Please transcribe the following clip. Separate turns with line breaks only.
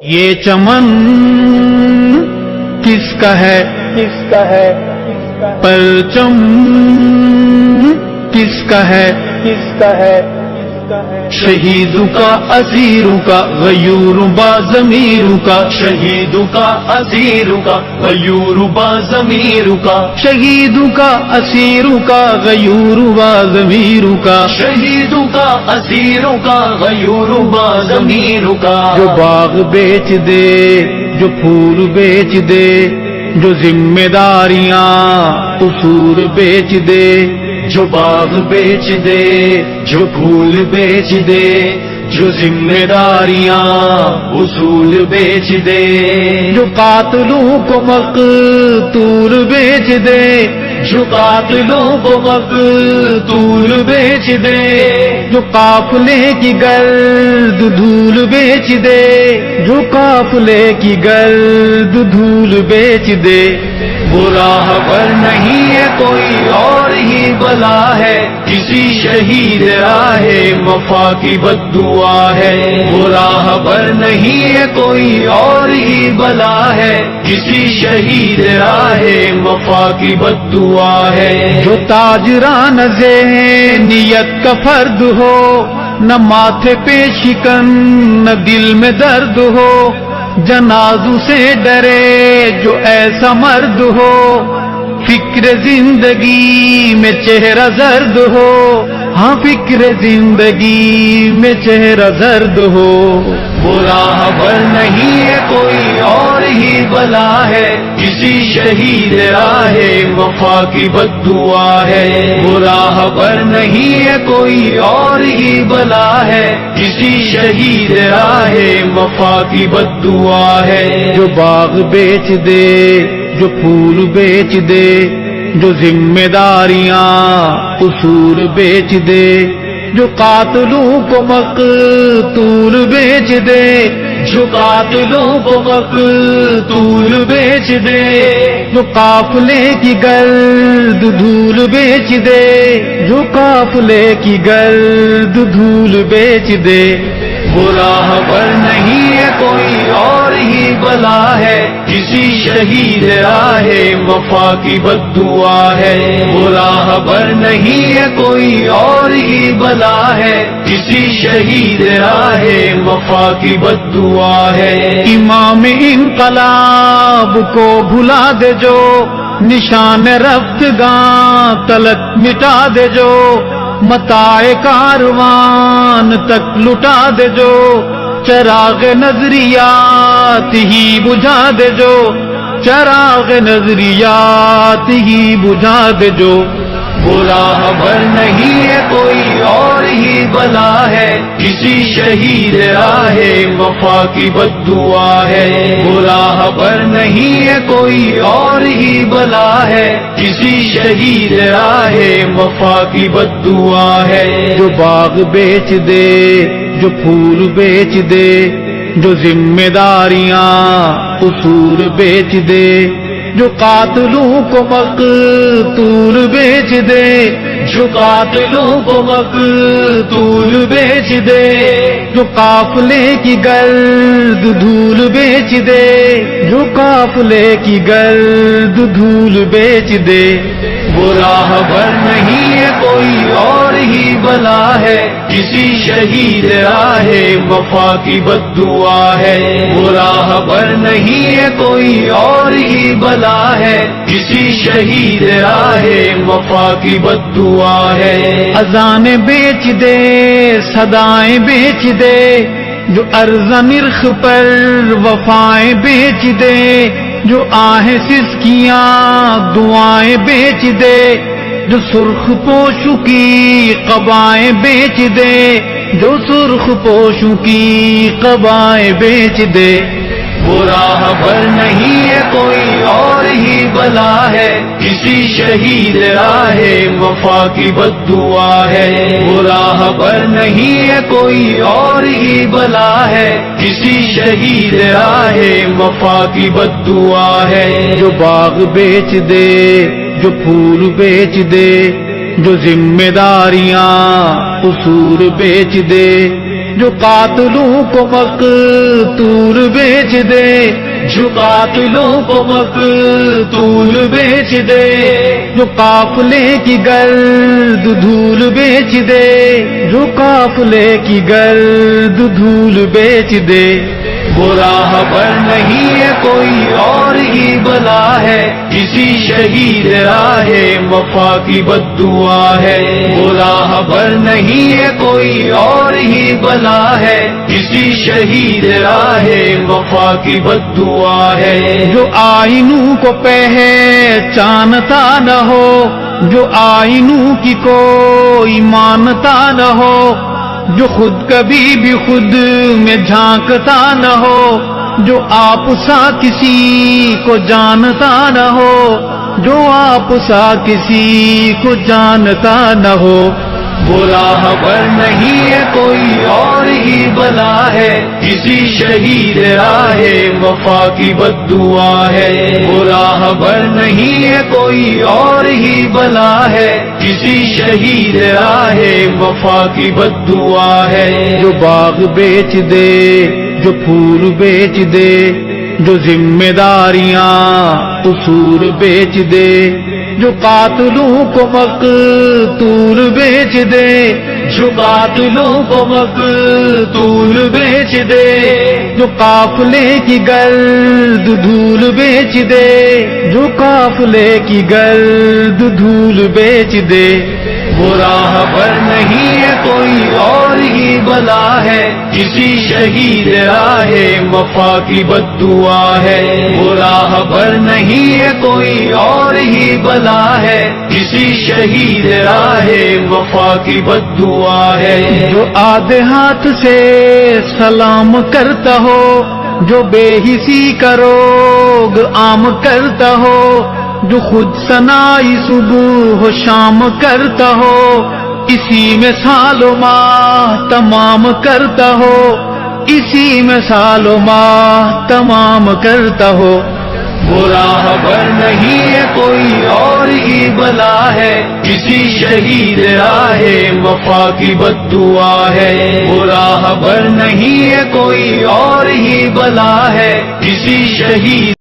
یہ چمن کس کا ہے پرچم کس کا ہے شہیدوں کا اسیروں کا غیور با ضمیروں کا شہیدوں کا اسیروں کا غیور با ضمیروں کا شہیدوں کا اسیروں کا غیور با ضمیروں کا شہیدوں کا اسیروں کا غیور با ضمیروں کا جو باغ بیچ دے جو پھول بیچ دے جو ذمہ داریاں قصور بیچ دے جو باغ بیچ دے جو پھول بیچ دے جو ذمہ داریاں اصول بیچ دے جو قاتلوں کو مقتول بیچ دے جو قاتلوں کو مقتول بیچ دے جو قافلے کی گرد دھول بیچ دے جو قافلے کی گرد دھول بیچ دے وہ راہ پر نہیں ہے کوئی اور ہی بلا ہے کسی شہید راہ وفا کی بد دعا ہے وہ راہ پر نہیں ہے کوئی اور ہی بلا ہے کسی شہید راہ وفا کی بد دعا ہے جو تاجران ذہنیت کا فرد ہو نہ ماتھے پہ شکن نہ دل میں درد ہو جنازوں سے ڈرے جو ایسا مرد ہو فکر زندگی میں چہرہ زرد ہو ہاں فکر زندگی میں چہرہ زرد ہو وہ راہ پر نہیں ہے کوئی اور ہی بلا ہے کسی شہید راہ وفا کی بد دعا ہے وہ راہ پر نہیں ہے کوئی اور ہی بلا ہے کسی شہید راہ وفا کی بد دعا ہے جو باغ بیچ دے جو پھول بیچ دے جو ذمہ داریاں قصور بیچ دے جو قاتلوں کو مقتول بیچ دے جو قاتلوں کو مقتول بیچ دے جو قافلے کی گرد دھول بیچ دے جو قافلے کی گرد دھول بیچ دے وہ راہ پر نہیں ہے کوئی اور ہی بلا ہے کسی شہید راہ وفا کی بد دعا ہے وہ راہ پر نہیں ہے کوئی اور ہی بلا ہے کسی شہید راہ وفا کی بد دعا ہے امام انقلاب کو بھلا دے جو نشان رفتگاں تلک مٹا دے جو متاع کاروان تک لٹا دے جو چراغ نظریات ہی بجھا دے جو چراغ نظریات ہی بجھا دے جو وہ راہ پر نہیں ہے کوئی اور ہی بلا ہے کسی شہید راہ وفا کی بد دعا ہے وہ راہ پر نہیں ہے کوئی اور ہی بلا ہے کسی شہید راہ وفا کی بد دعا ہے جو باغ بیچ دے جو پھول بیچ دے جو ذمہ داریاں قصور بیچ دے جو قاتلوں کو مقتول بیچ دے جو قاتلوں کو مقتول بیچ دے جو قافلے کی گرد دھول بیچ دے جو قافلے کی گرد دھول بیچ دے وہ راہ پر نہیں ہے کوئی اور ہی بلا ہے کسی شہید راہ وفا کی بد دعا ہے وہ راہ پر نہیں ہے کوئی اور ہی بلا ہے کسی شہید راہ وفا کی بد دعا ہے اذان بیچ دے صدائیں بیچ دے جو ارض نرخ پر وفائیں بیچ دے جو آہیں سسکیاں دعائیں بیچ دے جو سرخ پوشوں کی قبائیں بیچ دے جو سرخ پوشوں کی قبائیں بیچ دے وہ راہ پر نہیں ہے کوئی اور ہی بلا ہے کسی شہید راہ وفا کی بد دعا ہے وہ راہ پر نہیں ہے کوئی اور ہی بلا ہے کسی شہید راہ وفا کی بد دعا ہے جو باغ بیچ دے جو پھول بیچ دے جو ذمہ داریاں قصور بیچ دے جو قاتلوں کو مقتول بیچ دے، جو قاتلوں کو مقتول بیچ دے، جو قافلے کی گرد دھول بیچ دے، جو قافلے کی گرد دھول بیچ دے، وہ راہ پر نہیں ہے کوئی اور ہی بلا ہے، کسی شہید راہ وفا کی بد دعا ہے، وہ راہ پر نہیں ہے کوئی اور ہی بلا ہے، کسی شہید راہ وفا کی بد دعا ہے، جو آئینوں کو پہچانتا نہ ہو، جو آئینوں کی کوئی مانتا نہ ہو، جو خود کبھی بھی خود میں جھانکتا نہ ہو، جو آپ سا کسی کو جانتا نہ ہو، جو آپ سا کسی کو جانتا نہ ہو، وہ راہ پر نہیں ہے کوئی اور ہی بلا ہے، کسی شہید راہ وفا کی بد دعا ہے، وہ راہ پر نہیں ہے کوئی اور ہی بلا ہے، کسی شہید راہ وفا کی بد دعا ہے، جو باغ بیچ دے، جو پھول بیچ دے، جو ذمہ داریاں قصور بیچ دے، جو قاتلوں کو مقتول بیچ دے، جو قاتلوں کو مقتول بیچ دے، جو قافلے کی گرد دھول بیچ دے، جو قافلے کی گرد دھول بیچ دے، وہ راہ پر نہیں ہے کوئی اور ہی بلا ہے، کسی شہید راہ وفا کی بد دعا ہے، وہ راہ پر نہیں ہے کوئی اور ہی بلا ہے، کسی شہید راہ وفا کی بد دعا ہے، جو آدھے ہاتھ سے سلام کرتا ہو، جو بے حسی کا روگ عام کرتا ہو، جو خود ثنائی صبح و شام کرتا ہو، اسی میں سال و ماہ تمام کرتا ہو، اسی میں سال و ماہ تمام کرتا ہو، وہ راہ پر نہیں ہے کوئی اور ہی بلا ہے، کسی شہید راہ وفا کی بد دعا ہے، وہ راہ پر نہیں ہے کوئی اور ہی بلا ہے، کسی شہید